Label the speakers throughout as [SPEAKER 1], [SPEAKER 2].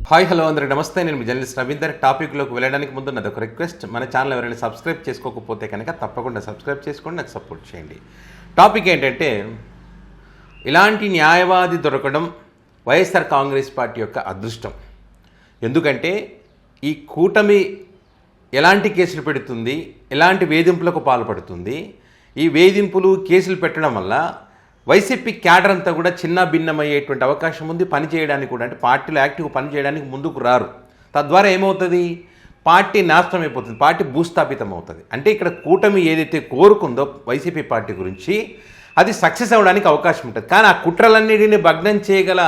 [SPEAKER 1] Hi hello అందరికి నమస్తే. నేను మీ జర్నలిస్ట్ రవీందర్. టాపిక్లోకి వెళ్ళడానికి ముందు నాది ఒక రిక్వెస్ట్, మన ఛానల్ ఎవరైనా సబ్స్క్రైబ్ చేసుకోకపోతే కనుక తప్పకుండా సబ్స్క్రైబ్ చేసుకోండి, నాకు సపోర్ట్ చేయండి. టాపిక్ ఏంటంటే, ఇలాంటి న్యాయవాది దొరకడం వైఎస్ఆర్ కాంగ్రెస్ పార్టీ యొక్క అదృష్టం. ఎందుకంటే ఈ కూటమి ఎలాంటి కేసులు పెడుతుంది, ఎలాంటి వేధింపులకు పాల్పడుతుంది, ఈ వేధింపులు కేసులు పెట్టడం వల్ల వైసీపీ క్యాడర్ అంతా కూడా చిన్న భిన్నమయ్యేటువంటి అవకాశం ఉంది. పని చేయడానికి కూడా, అంటే పార్టీలో యాక్టివ్ పని చేయడానికి ముందుకు రారు. తద్వారా ఏమవుతుంది, పార్టీ నాశనం అయిపోతుంది, పార్టీ భూస్థాపితం అవుతుంది. అంటే ఇక్కడ కూటమి ఏదైతే కోరుకుందో వైసీపీ పార్టీ గురించి, అది సక్సెస్ అవ్వడానికి అవకాశం ఉంటుంది. కానీ ఆ కుట్రలన్నిటిని భగ్నం చేయగల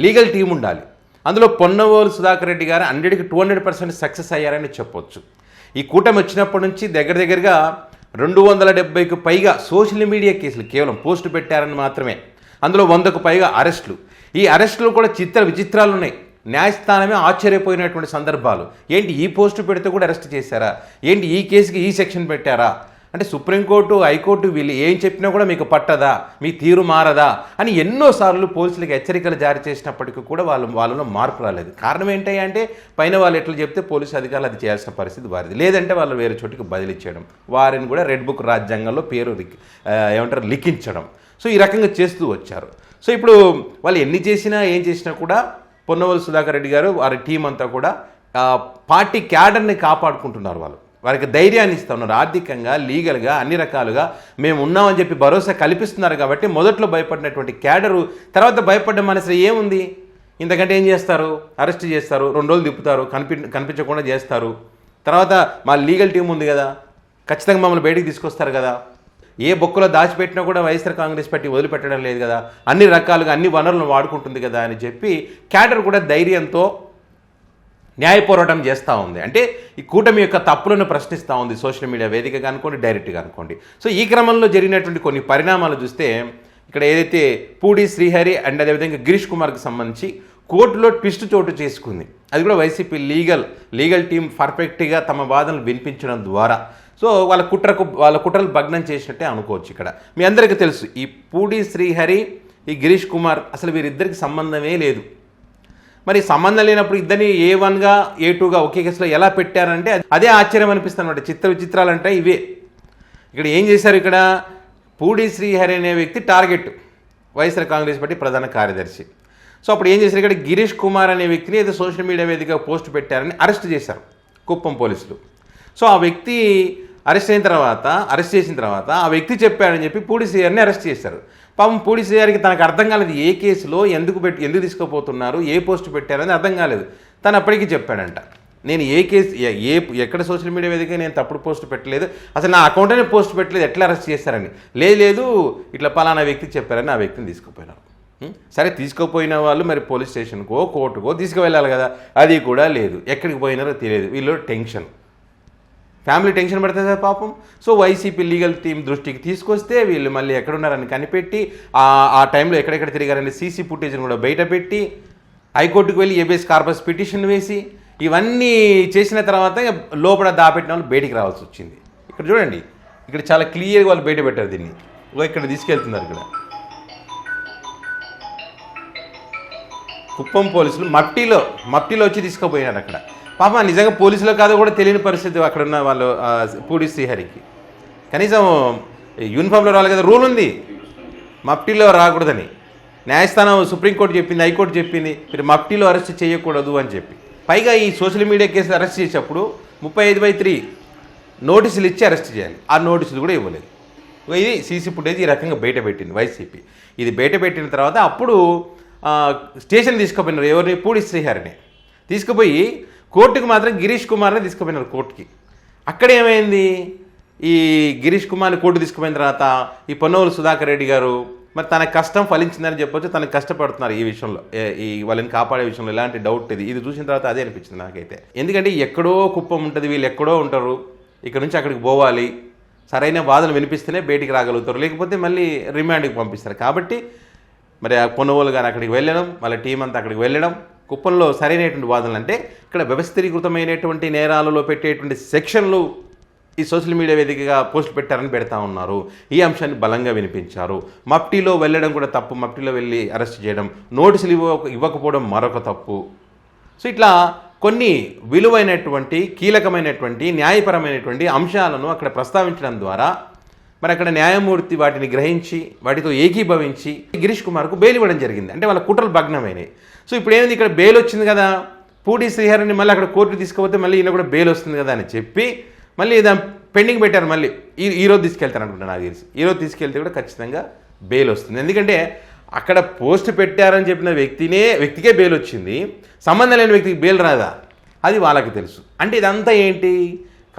[SPEAKER 1] లీగల్ టీం ఉండాలి. అందులో పొన్నవోలు సుధాకర్ రెడ్డి గారు 100కి 200% సక్సెస్ అయ్యారని చెప్పొచ్చు. ఈ కూటమి వచ్చినప్పటి నుంచి దగ్గరగా 270కు పైగా సోషల్ మీడియా కేసులు కేవలం పోస్టు పెట్టారని మాత్రమే. అందులో 100కు పైగా అరెస్టులు. ఈ అరెస్టులు కూడా విచిత్రాలు ఉన్నాయి. న్యాయస్థానమే ఆశ్చర్యపోయినటువంటి సందర్భాలు. ఏంటి ఈ పోస్టు పెడితే కూడా అరెస్ట్ చేశారా, ఏంటి ఈ కేసుకి ఈ సెక్షన్ పెట్టారా, అంటే సుప్రీంకోర్టు హైకోర్టు వీళ్ళు ఏం చెప్పినా కూడా మీకు పట్టదా, మీ తీరు మారదా అని ఎన్నోసార్లు పోలీసులకు హెచ్చరికలు జారీ చేసినప్పటికీ కూడా వాళ్ళలో మార్పు రాలేదు. కారణం ఏంటి అంటే, పైన వాళ్ళు ఎట్లా చెప్తే పోలీసు అధికారులు అది చేయాల్సిన పరిస్థితి వారిది. లేదంటే వాళ్ళు వేరే చోటికి బదిలీ చేయడం, వారిని కూడా రెడ్ బుక్ రాజ్యాంగంలో పేరు లిఖించడం. సో ఈ రకంగా చేస్తూ వచ్చారు. సో ఇప్పుడు వాళ్ళు ఎన్ని చేసినా ఏం చేసినా కూడా పొన్నవోలు సుధాకర్ రెడ్డి గారు వారి టీం అంతా కూడా పార్టీ క్యాడర్ని కాపాడుకుంటున్నారు. వారికి ధైర్యాన్ని ఇస్తూ ఉన్నారు. ఆర్థికంగా, లీగల్గా, అన్ని రకాలుగా మేము ఉన్నామని చెప్పి భరోసా కల్పిస్తున్నారు. కాబట్టి మొదట్లో భయపడినటువంటి క్యాడరు తర్వాత భయపడ్డ మనసు ఏముంది, ఇంతకంటే ఏం చేస్తారు, అరెస్ట్ చేస్తారు, 2 రోజులు తిప్పుతారు, కనిపించకుండా చేస్తారు. తర్వాత మా లీగల్ టీం ఉంది కదా, ఖచ్చితంగా మమ్మల్ని బయటికి తీసుకొస్తారు కదా, ఏ బొక్కలో దాచిపెట్టినా కూడా వైఎస్ఆర్ కాంగ్రెస్ పార్టీ వదిలిపెట్టడం లేదు కదా, అన్ని రకాలుగా అన్ని వనరులను వాడుకుంటుంది కదా అని చెప్పి క్యాడర్ కూడా ధైర్యంతో న్యాయ పోరాటం చేస్తూ ఉంది. అంటే ఈ కూటమి యొక్క తప్పులను ప్రశ్నిస్తూ ఉంది, సోషల్ మీడియా వేదికగా అనుకోండి, డైరెక్ట్గా అనుకోండి. సో ఈ క్రమంలో జరిగినటువంటి కొన్ని పరిణామాలు చూస్తే, ఇక్కడ ఏదైతే పూడి శ్రీహరి అండ్ అదేవిధంగా గిరీష్ కుమార్కి సంబంధించి కోర్టులో ట్విస్ట్ చోటు చేసుకుంది. అది కూడా వైసీపీ లీగల్ టీం పర్ఫెక్ట్గా తమ వాదనలు వినిపించడం ద్వారా సో వాళ్ళ కుట్రలు భగ్నం చేసినట్టే అనుకోవచ్చు. ఇక్కడ మీ అందరికీ తెలుసు, ఈ పూడి శ్రీహరి, ఈ గిరీష్ కుమార్ అసలు వీరిద్దరికి సంబంధమే లేదు. మరి సంబంధం లేనప్పుడు ఇద్దరిని A1గా A2గా ఒకే కేసులో ఎలా పెట్టారంటే అదే ఆశ్చర్యం అనిపిస్తుంది అనమాట. విచిత్రాలు అంటే ఇవే. ఇక్కడ ఏం చేశారు, ఇక్కడ పూడి శ్రీహరి అనే వ్యక్తి టార్గెట్, వైఎస్ఆర్ కాంగ్రెస్ పార్టీ ప్రధాన కార్యదర్శి. సో అప్పుడు ఏం చేశారు, ఇక్కడ గిరీష్ కుమార్ అనే వ్యక్తిని ఏదో సోషల్ మీడియా వేదికగా పోస్ట్ పెట్టారని అరెస్ట్ చేశారు కుప్పం పోలీసులు. సో ఆ వ్యక్తి అరెస్ట్ చేసిన తర్వాత ఆ వ్యక్తి చెప్పాడని చెప్పి పూడి శ్రీహరిని అరెస్ట్ చేశారు. పాపం పూడి శ్రీహరికి తనకు అర్థం కాలేదు, ఏ కేసులో ఎందుకు తీసుకుపోతున్నారు, ఏ పోస్ట్ పెట్టారని అర్థం కాలేదు. తను అప్పటికీ చెప్పాడంట, నేను ఏ కేసు ఎక్కడ సోషల్ మీడియా వేదిక నేను తప్పుడు పోస్ట్ పెట్టలేదు, అసలు నా అకౌంట్లోనే పోస్ట్ పెట్టలేదు, ఎట్లా అరెస్ట్ చేశారని. లేదు ఇట్లా పలానా వ్యక్తి చెప్పారని ఆ వ్యక్తిని తీసుకుపోయినారు. సరే తీసుకుపోయిన వాళ్ళు మరి పోలీస్ స్టేషన్కో కోర్టుకో తీసుకువెళ్ళాలి కదా, అది కూడా లేదు. ఎక్కడికి పోయినారో తెలియదు. వీళ్ళు ఫ్యామిలీ టెన్షన్ పడుతుంది కదా పాపం. సో వైసీపీ లీగల్ టీం దృష్టికి తీసుకొస్తే వీళ్ళు మళ్ళీ ఎక్కడున్నారని కనిపెట్టి ఆ టైంలో ఎక్కడెక్కడ తిరిగారని సీసీ ఫుటేజ్ని కూడా బయట పెట్టి హైకోర్టుకు వెళ్ళి ఏబిఎస్ కార్పస్ పిటిషన్ వేసి ఇవన్నీ చేసిన తర్వాత లోపల దాపెట్టిన వాళ్ళు బయటికి రావాల్సి వచ్చింది. ఇక్కడ చూడండి, ఇక్కడ చాలా క్లియర్గా వాళ్ళు బయట పెట్టారు దీన్ని. ఇక్కడ తీసుకెళ్తున్నారు. ఇక్కడ కుప్పం పోలీసులు మట్టిలో వచ్చి తీసుకుపోయినారు. అక్కడ పాప నిజంగా పోలీసులో కాదో కూడా తెలియని పరిస్థితి అక్కడ ఉన్న వాళ్ళు. పూడి శ్రీహరికి కనీసం యూనిఫామ్లో రావాలి కదా, రూల్ ఉంది మఫ్టీలో రాకూడదని. న్యాయస్థానం సుప్రీంకోర్టు చెప్పింది, హైకోర్టు చెప్పింది, మీరు మఫ్టీలో అరెస్ట్ చేయకూడదు అని చెప్పి. పైగా ఈ సోషల్ మీడియా కేసులు అరెస్ట్ చేసేటప్పుడు 35/3 నోటీసులు ఇచ్చి అరెస్ట్ చేయాలి. ఆ నోటీసులు కూడా ఇవ్వలేదు. ఇది సీసీ ఫుటేజ్ ఈ రకంగా బయట పెట్టింది వైసీపీ. ఇది బయట పెట్టిన తర్వాత అప్పుడు స్టేషన్ తీసుకుపోయినారు. ఎవరిని, పూడి శ్రీహరిని తీసుకుపోయి కోర్టుకు మాత్రం గిరీష్ కుమార్ని తీసుకుపోయినారు కోర్టుకి. అక్కడ ఏమైంది, ఈ గిరీష్ కుమార్ని కోర్టు తీసుకుపోయిన తర్వాత ఈ పొన్నవోలు సుధాకర్ రెడ్డి గారు మరి తన కష్టం ఫలించిందని చెప్పొచ్చు. తనకు కష్టపడుతున్నారు ఈ విషయంలో, ఈ వాళ్ళని కాపాడే విషయంలో ఎలాంటి డౌట్ ఇది చూసిన తర్వాత అదే అనిపించింది నాకైతే. ఎందుకంటే ఎక్కడో కుప్పం ఉంటుంది, వీళ్ళు ఎక్కడో ఉంటారు, ఇక్కడ నుంచి అక్కడికి పోవాలి, సరైన వాదనలు వినిపిస్తేనే బయటికి రాగలుగుతారు, లేకపోతే మళ్ళీ రిమాండ్కి పంపిస్తారు. కాబట్టి మరి ఆ పొన్నవోలు గారు అక్కడికి వెళ్ళడం, వాళ్ళ టీం అంతా అక్కడికి వెళ్ళడం, కుప్పంలో సరైనటువంటి వాదనలు అంటే ఇక్కడ వ్యవస్థీకృతమైనటువంటి నేరాలలో పెట్టేటువంటి సెక్షన్లు ఈ సోషల్ మీడియా వేదికగా పోస్ట్ పెట్టారని పెడతా ఉన్నారు. ఈ అంశాన్ని బలంగా వినిపించారు. మఫ్టీలో వెళ్ళడం కూడా తప్పు, మఫ్టీలో వెళ్ళి అరెస్ట్ చేయడం, నోటీసులు ఇవ్వకపోవడం మరొక తప్పు. సో ఇట్లా కొన్ని విలువైనటువంటి కీలకమైనటువంటి న్యాయపరమైనటువంటి అంశాలను అక్కడ ప్రస్తావించడం ద్వారా మరి అక్కడ న్యాయమూర్తి వాటిని గ్రహించి వాటితో ఏకీభవించి గిరీష్ కుమార్కు బెయిల్ ఇవ్వడం జరిగింది. అంటే వాళ్ళ కుట్రలు భగ్నమైనవి. సో ఇప్పుడు ఏమైంది, ఇక్కడ బెయిల్ వచ్చింది కదా, పూడి శ్రీహరిని మళ్ళీ అక్కడ కోర్టు తీసుకుపోతే మళ్ళీ ఈయన కూడా బెయిల్ వస్తుంది కదా అని చెప్పి మళ్ళీ దాన్ని పెండింగ్ పెట్టారు. మళ్ళీ ఈరోజు తీసుకెళ్తారు అనుకుంటా, నాకు తెలిసి ఈరోజు తీసుకెళ్తే కూడా ఖచ్చితంగా బెయిల్ వస్తుంది. ఎందుకంటే అక్కడ పోస్ట్ పెట్టారని చెప్పిన వ్యక్తికే బెయిల్ వచ్చింది, సంబంధం లేని వ్యక్తికి బెయిల్ రాదా, అది వాళ్ళకి తెలుసు. అంటే ఇదంతా ఏంటి,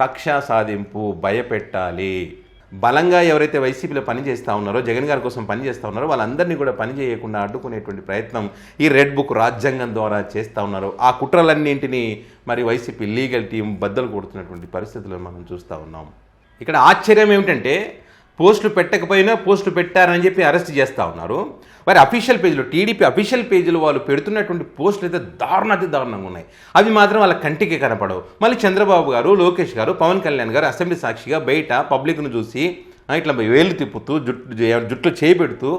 [SPEAKER 1] కక్ష సాధింపు, భయపెట్టాలి. బలంగా ఎవరైతే వైసీపీలో పనిచేస్తూ ఉన్నారో, జగన్ గారి కోసం పనిచేస్తూ ఉన్నారో వాళ్ళందరినీ కూడా పని చేయకుండా అడ్డుకునేటువంటి ప్రయత్నం ఈ రెడ్ బుక్ రాజ్యాంగం ద్వారా చేస్తూ ఉన్నారు. ఆ కుట్రలన్నింటినీ మరి వైసీపీ లీగల్ టీం బద్దలు కొడుతున్నటువంటి పరిస్థితులను మనం చూస్తూ ఉన్నాం. ఇక్కడ ఆశ్చర్యం ఏమిటంటే పోస్టులు పెట్టకపోయినా పోస్టులు పెట్టారని చెప్పి అరెస్ట్ చేస్తూ ఉన్నారు. మరి అఫీషియల్ పేజీలో, టీడీపీ అఫీషియల్ పేజీలో వాళ్ళు పెడుతున్నటువంటి పోస్టులు అయితే దారుణంగా ఉన్నాయి. అవి మాత్రం వాళ్ళ కంటికి కనపడవు. మళ్ళీ చంద్రబాబు గారు, లోకేష్ గారు, పవన్ కళ్యాణ్ గారు అసెంబ్లీ సాక్షిగా బయట పబ్లిక్ను చూసి ఇట్లా వేలు తిప్పుతూ జుట్లు చేపెడుతూ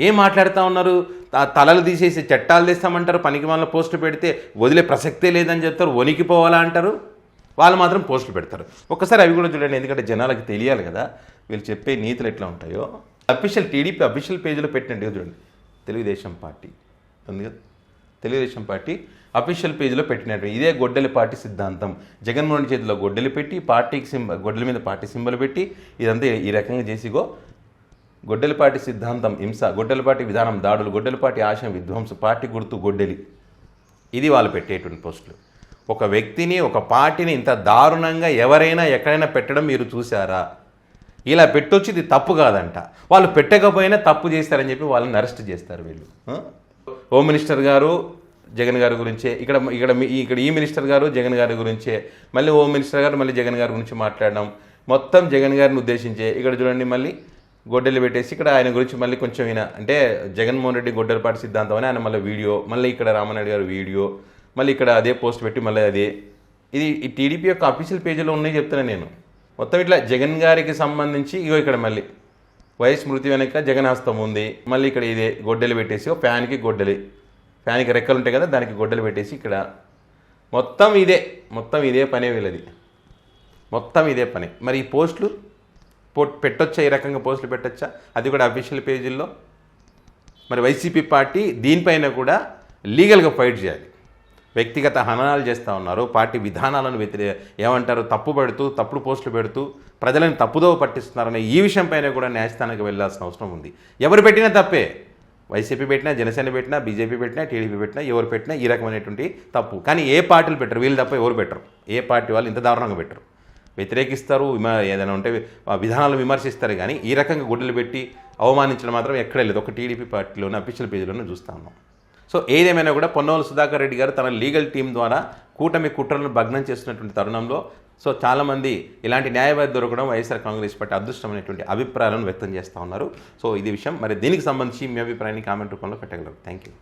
[SPEAKER 1] ఏం మాట్లాడుతూ ఉన్నారు, తలలు తీసేసి చట్టాలు తెస్తామంటారు, పనికి వాళ్ళ పోస్టులు పెడితే వదిలే ప్రసక్తే లేదని చెప్తారు, వణికిపోవాలా అంటారు, వాళ్ళు మాత్రం పోస్టులు పెడతారు. ఒక్కసారి అవి కూడా చూడండి, ఎందుకంటే జనాలకు తెలియాలి కదా వీళ్ళు చెప్పే నీతులు ఎట్లా ఉంటాయో. టీడీపీ అఫీషియల్ పేజీలో పెట్టినట్టుగా చూడండి, తెలుగుదేశం పార్టీ ఉంది కదా, తెలుగుదేశం పార్టీ అఫీషియల్ పేజీలో పెట్టినట్టు ఇదే గొడ్డలి పార్టీ సిద్ధాంతం, జగన్మోహన్ చేతిలో గొడ్డలి పెట్టి పార్టీకి గొడ్డలి మీద పార్టీ సింబల్ పెట్టి ఇదంతా ఈ రకంగా చేసిగో గొడ్డలిపాటి సిద్ధాంతం హింస, గొడ్డలిపాటి విధానం దాడులు, గొడ్డలిపాటి ఆశయం విధ్వంసం, పార్టీ గుర్తు గొడ్డలి, ఇది వాళ్ళు పెట్టేటువంటి పోస్టులు. ఒక వ్యక్తిని, ఒక పార్టీని ఇంత దారుణంగా ఎవరైనా ఎక్కడైనా పెట్టడం మీరు చూసారా? ఇలా పెట్టొచ్చి ఇది తప్పు కాదంట, వాళ్ళు పెట్టకపోయినా తప్పు చేస్తారని చెప్పి వాళ్ళని అరెస్ట్ చేస్తారు వీళ్ళు. హోమ్ మినిస్టర్ గారు జగన్ గారి గురించే, ఇక్కడ ఈ మినిస్టర్ గారు జగన్ గారి గురించే, మళ్ళీ హోమ్ మినిస్టర్ గారు మళ్ళీ జగన్ గారి గురించి మాట్లాడడం, మొత్తం జగన్ గారిని ఉద్దేశించే. ఇక్కడ చూడండి మళ్ళీ గొడ్డలు పెట్టేసి ఇక్కడ ఆయన గురించి మళ్ళీ కొంచెం అంటే జగన్మోహన్ రెడ్డి గొడ్డలపాటి సిద్ధాంతం అని ఆయన మళ్ళీ వీడియో, మళ్ళీ ఇక్కడ రామనాయుడు గారు వీడియో, మళ్ళీ ఇక్కడ అదే పోస్ట్ పెట్టి మళ్ళీ అదే. ఇది ఈ టీడీపీ యొక్క అఫీషియల్ పేజీలో ఉన్నాయి చెప్తున్నాను నేను. మొత్తం ఇట్లా జగన్ గారికి సంబంధించి ఇక్కడ మళ్ళీ వైఎస్ మృతి వెనక జగన్ హస్తం ఉంది, మళ్ళీ ఇక్కడ ఇదే గొడ్డలు పెట్టేసి ఫ్యాన్కి గొడ్డలి, ఫ్యాన్కి రెక్కలు ఉంటాయి కదా దానికి గొడ్డలు పెట్టేసి ఇక్కడ మొత్తం ఇదే పనే వీళ్ళది, మొత్తం ఇదే పని. మరి ఈ పోస్టులు పెట్టొచ్చా, ఈ రకంగా పోస్టులు పెట్టొచ్చా, అది కూడా అఫీషియల్ పేజీల్లో? మరి వైసీపీ పార్టీ దీనిపైన కూడా లీగల్గా ఫైట్ చేయాలి. వ్యక్తిగత హననాలు చేస్తూ ఉన్నారు, పార్టీ విధానాలను తప్పుడు పోస్టులు పెడుతూ ప్రజలను తప్పుదోవ పట్టిస్తున్నారనే ఈ విషయం పైన కూడా న్యాయస్థానానికి వెళ్ళాల్సిన అవసరం ఉంది. ఎవరు పెట్టినా తప్పే, వైసీపీ పెట్టినా, జనసేన పెట్టినా, బీజేపీ పెట్టినా, టీడీపీ పెట్టినా, ఎవరు పెట్టినా ఈ రకమైనటువంటి తప్పు. కానీ ఏ పార్టీలు పెట్టరు, వీళ్ళు తప్ప ఎవరు పెట్టరు, ఏ పార్టీ వాళ్ళు ఇంత దారుణంగా పెట్టరు. వ్యతిరేకిస్తారు, ఏదైనా ఉంటే విధానాలు విమర్శిస్తారు, కానీ ఈ రకంగా గుడ్డలు పెట్టి అవమానించడం మాత్రం ఎక్కడే లేదు. ఒక టీడీపీ పార్టీలోనే అఫీషియల్ పేజీలోనే చూస్తూ ఉన్నాం. సో ఏదేమైనా కూడా పొన్నోలు సుధాకర్ రెడ్డి గారు తన లీగల్ టీం ద్వారా కూటమి కుట్రలను భగ్నం చేస్తున్నటువంటి తరుణంలో సో చాలామంది ఇలాంటి న్యాయవాది దొరకడం వైఎస్ఆర్ కాంగ్రెస్ పార్టీ అదృష్టమైనటువంటి అభిప్రాయాలను వ్యక్తం చేస్తూ ఉన్నారు. సో ఇది విషయం. మరి దీనికి సంబంధించి మీ అభిప్రాయాన్ని కామెంట్ రూపంలో పెట్టగలరు. Thank you.